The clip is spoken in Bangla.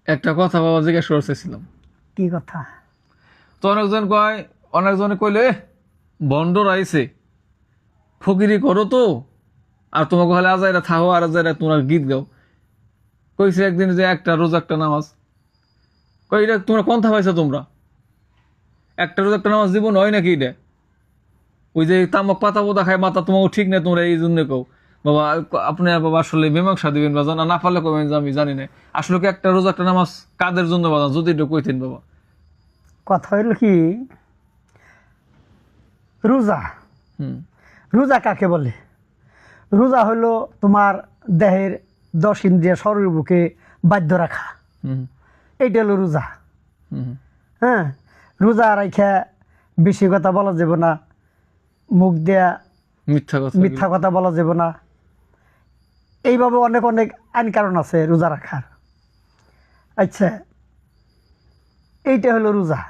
একটা কথা বাবা জিজ্ঞেস করতেছিলাম। কি কথা? তো অনেকজনে কইলে বন্ডর আইছে ফকিরি করো তো, আর তোমাকে হলে আজাইরা থাকো আর আজাইরা তোমরা গীত গাও। কইছে একদিন যে একটা রোজা একটা নামাজ। কই এটা তোমরা কোনথা পাইছো তোমরা? একটা রোজা একটা নামাজ জীবন হয় নাকি এটা? ওই যে তামাক পাতা পোতা খায় মাথা তোমাকে ঠিক না, তোমরা এই জন্য কও। বাবা আপনি বাবা আসলে মীমাংসা দিবেন বা জানা না পারলে কবেন যে আমি জানি না। আসলে কি একটা রোজা একটা নামাজ কাদের জন্য বাবা, যদি একটু কইতেন বাবা। কথা হইল কি, রোজা হুম রোজা কাকে বলে? রোজা হলো তোমার দেহের 10 ইন্দ্রিয় শরীর বুকে বাধ্য রাখা, হুম এইটা হলো রোজা। হুম হ্যাঁ, রোজা রাখা বেশি কথা বলা যাবে না, মুখ দেয়া মিথ্যা কথা। মিথ্যা কথা বলা যাবে না। এইভাবে অনেক অনেক আইন কারণ আছে রোজা রাখার। আচ্ছা, এইটা হলো রোজা।